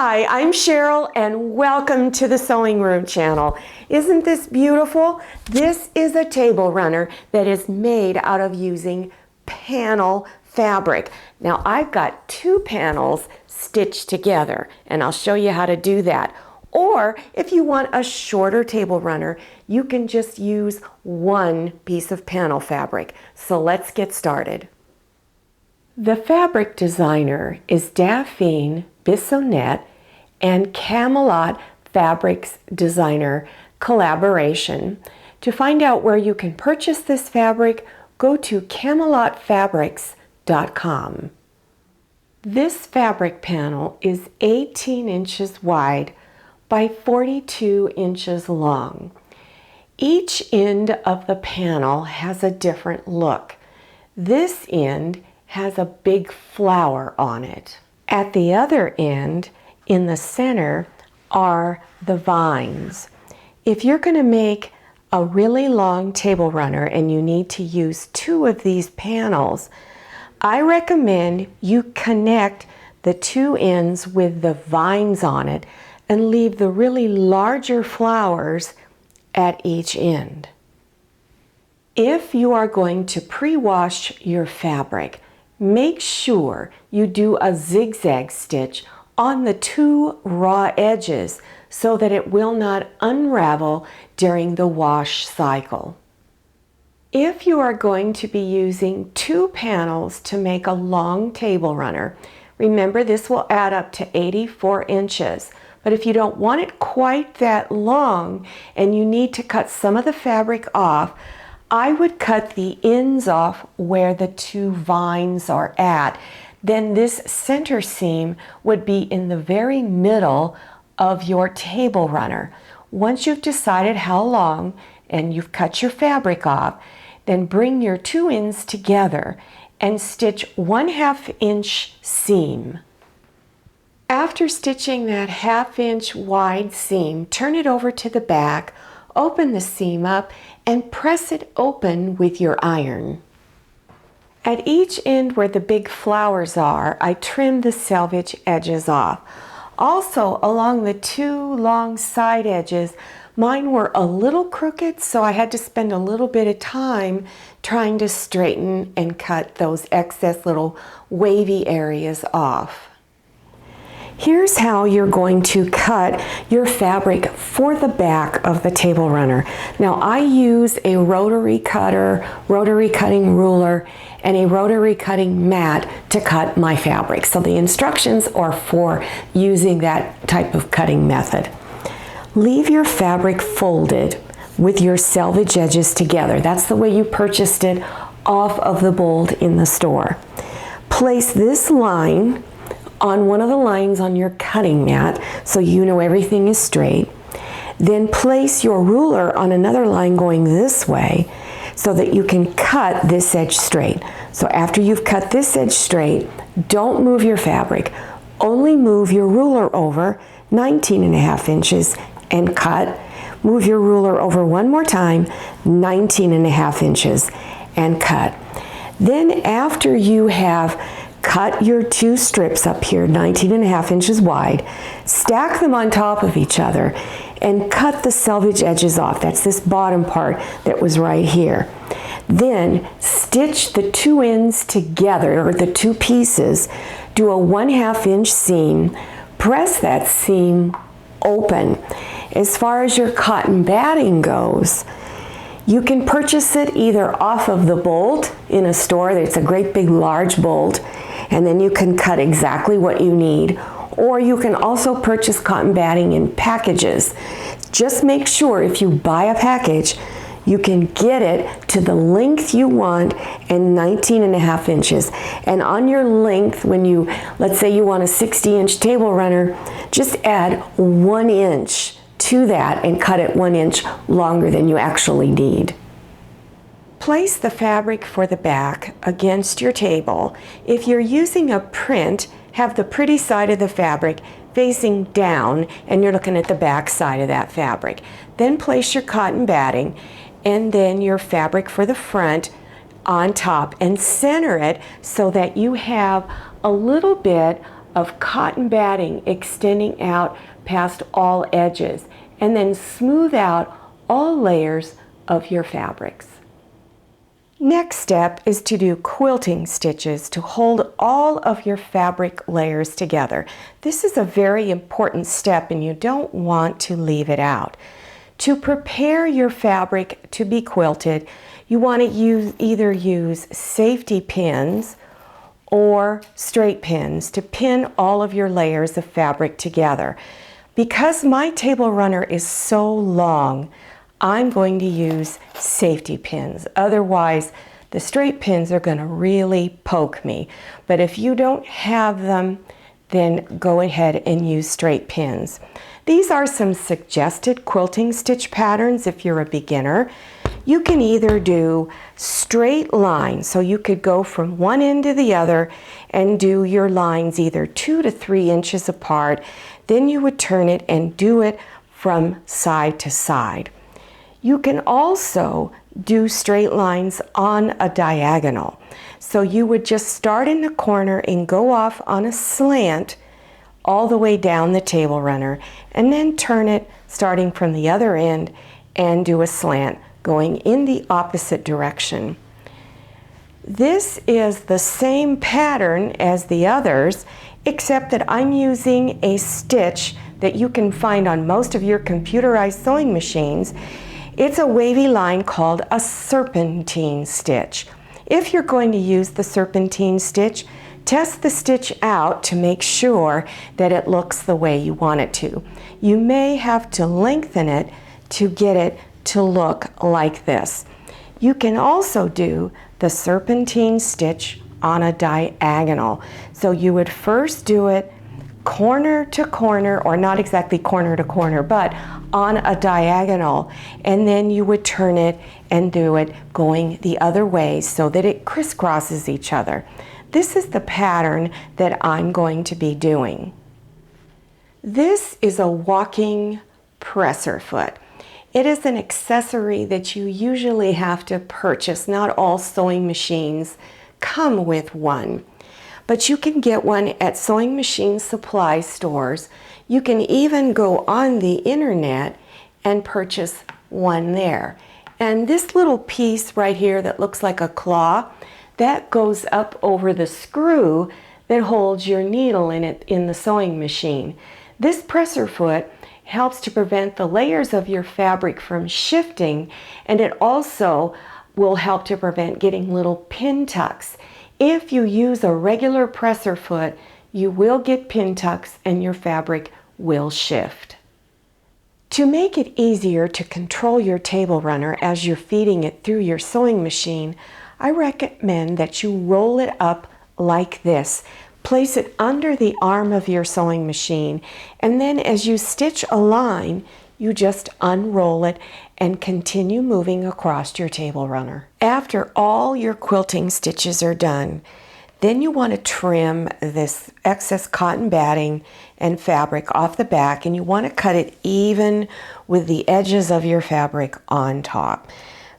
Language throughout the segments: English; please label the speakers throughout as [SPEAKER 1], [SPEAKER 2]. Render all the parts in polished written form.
[SPEAKER 1] Hi, I'm Cheryl and welcome to the Sewing Room channel. Isn't this beautiful? This is a table runner that is made out of using panel fabric. Now I've got two panels stitched together and I'll show you how to do that. Or if you want a shorter table runner, you can just use one piece of panel fabric. So let's get started. The fabric designer is Daphne Bissonnette and Camelot Fabrics Designer collaboration. To find out where you can purchase this fabric, go to camelotfabrics.com. This fabric panel is 18 inches wide by 42 inches long. Each end of the panel has a different look. This end has a big flower on it. At the other end, in the center, are the vines. If you're going to make a really long table runner and you need to use two of these panels, I recommend you connect the two ends with the vines on it and leave the really larger flowers at each end. If you are going to pre-wash your fabric, make sure you do a zigzag stitch on the two raw edges so that it will not unravel during the wash cycle. If you are going to be using two panels to make a long table runner, remember this will add up to 84 inches. But if you don't want it quite that long and you need to cut some of the fabric off, I would cut the ends off where the two vines are at. Then this center seam would be in the very middle of your table runner. Once you've decided how long and you've cut your fabric off, then bring your two ends together and stitch 1/2 inch seam. After stitching that 1/2 inch wide seam, turn it over to the back, open the seam up, and press it open with your iron. At each end where the big flowers are, I trimmed the selvage edges off. Also, along the two long side edges, mine were a little crooked, so I had to spend a little bit of time trying to straighten and cut those excess little wavy areas off. Here's how you're going to cut your fabric for the back of the table runner. Now I use a rotary cutter, rotary cutting ruler, and a rotary cutting mat to cut my fabric. So the instructions are for using that type of cutting method. Leave your fabric folded with your selvage edges together. That's the way you purchased it off of the bolt in the store. Place this line on one of the lines on your cutting mat so you know everything is straight. Then place your ruler on another line going this way so that you can cut this edge straight. So after you've cut this edge straight, don't move your fabric. Only move your ruler over 19.5 inches and cut. Move your ruler over one more time, 19.5 inches, and cut. Then after you have cut your two strips up here, 19.5 inches wide, stack them on top of each other, and cut the selvage edges off. That's this bottom part that was right here. Then stitch the two ends together, or the two pieces, do a 1/2 inch seam, press that seam open. As far as your cotton batting goes, you can purchase it either off of the bolt in a store. It's a great big large bolt, and then you can cut exactly what you need. Or you can also purchase cotton batting in packages. Just make sure if you buy a package, you can get it to the length you want and 19.5 inches. And on your length, when you, let's say you want a 60-inch table runner, just add 1 inch to that and cut it 1 inch longer than you actually need. Place the fabric for the back against your table. If you're using a print, have the pretty side of the fabric facing down and you're looking at the back side of that fabric. Then place your cotton batting and then your fabric for the front on top and center it so that you have a little bit of cotton batting extending out past all edges, and then smooth out all layers of your fabrics. Next step is to do quilting stitches to hold all of your fabric layers together. This is a very important step and you don't want to leave it out. To prepare your fabric to be quilted, you want to either use safety pins or straight pins to pin all of your layers of fabric together. Because my table runner is so long, I'm going to use safety pins. Otherwise, the straight pins are going to really poke me. But if you don't have them, then go ahead and use straight pins. These are some suggested quilting stitch patterns if you're a beginner. You can either do straight lines, so you could go from one end to the other and do your lines either 2 to 3 inches apart. Then you would turn it and do it from side to side. You can also do straight lines on a diagonal. So you would just start in the corner and go off on a slant all the way down the table runner, and then turn it starting from the other end and do a slant going in the opposite direction. This is the same pattern as the others, except that I'm using a stitch that you can find on most of your computerized sewing machines. It's a wavy line called a serpentine stitch. If you're going to use the serpentine stitch, test the stitch out to make sure that it looks the way you want it to. You may have to lengthen it to get it to look like this. You can also do the serpentine stitch on a diagonal. So you would first do it corner to corner, or not exactly corner to corner, but on a diagonal, and then you would turn it and do it going the other way so that it crisscrosses each other. This is the pattern that I'm going to be doing. This is a walking presser foot. It is an accessory that you usually have to purchase. Not all sewing machines come with one, but you can get one at sewing machine supply stores. You can even go on the internet and purchase one there. And this little piece right here that looks like a claw, that goes up over the screw that holds your needle in it in the sewing machine. This presser foot helps to prevent the layers of your fabric from shifting, and it also will help to prevent getting little pin tucks. If you use a regular presser foot, you will get pin tucks and your fabric will shift. To make it easier to control your table runner as you're feeding it through your sewing machine, I recommend that you roll it up like this. Place it under the arm of your sewing machine, and then as you stitch a line, you just unroll it and continue moving across your table runner. After all your quilting stitches are done, then you want to trim this excess cotton batting and fabric off the back, and you want to cut it even with the edges of your fabric on top.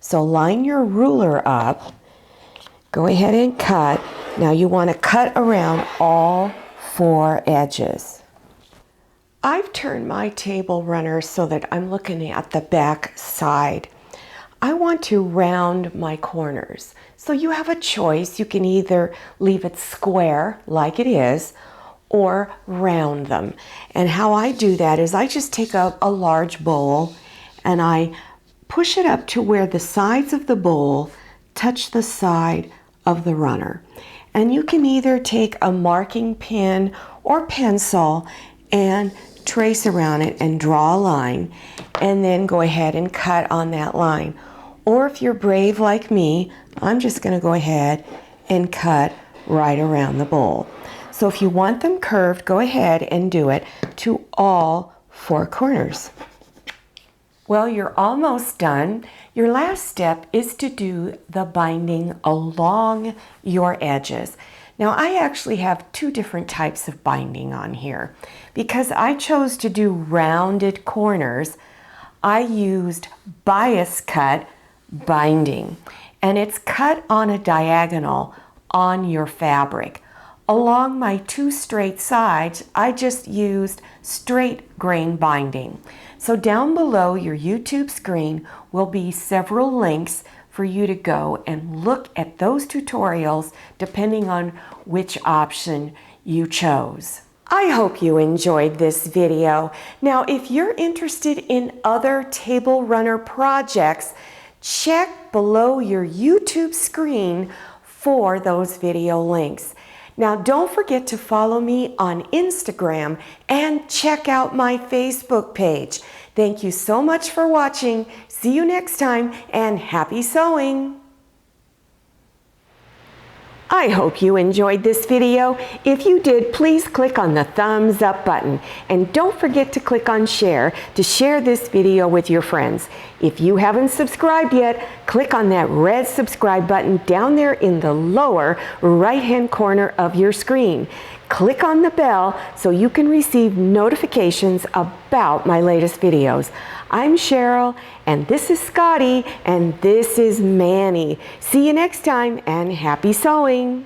[SPEAKER 1] So line your ruler up, go ahead and cut. Now you want to cut around all 4 edges. I've turned my table runner so that I'm looking at the back side. I want to round my corners. So you have a choice. You can either leave it square like it is or round them. And how I do that is I just take a large bowl and I push it up to where the sides of the bowl touch the side of the runner. And you can either take a marking pen or pencil and trace around it and draw a line, and then go ahead and cut on that line. Or if you're brave like me, I'm just going to go ahead and cut right around the bowl. So if you want them curved, go ahead and do it to all 4 corners. Well, you're almost done. Your last step is to do the binding along your edges. Now, I actually have 2 different types of binding on here. Because I chose to do rounded corners, I used bias cut binding. And it's cut on a diagonal on your fabric. Along my 2 straight sides, I just used straight grain binding. So down below your YouTube screen will be several links for you to go and look at those tutorials depending on which option you chose. I hope you enjoyed this video. Now, if you're interested in other table runner projects, check below your YouTube screen for those video links. Now, don't forget to follow me on Instagram and check out my Facebook page. Thank you so much for watching. See you next time, and happy sewing! I hope you enjoyed this video. If you did, please click on the thumbs up button. And don't forget to click on share to share this video with your friends. If you haven't subscribed yet, click on that red subscribe button down there in the lower right-hand corner of your screen. Click on the bell so you can receive notifications about my latest videos. I'm Cheryl, and this is Scotty, and this is Manny. See you next time, and happy sewing!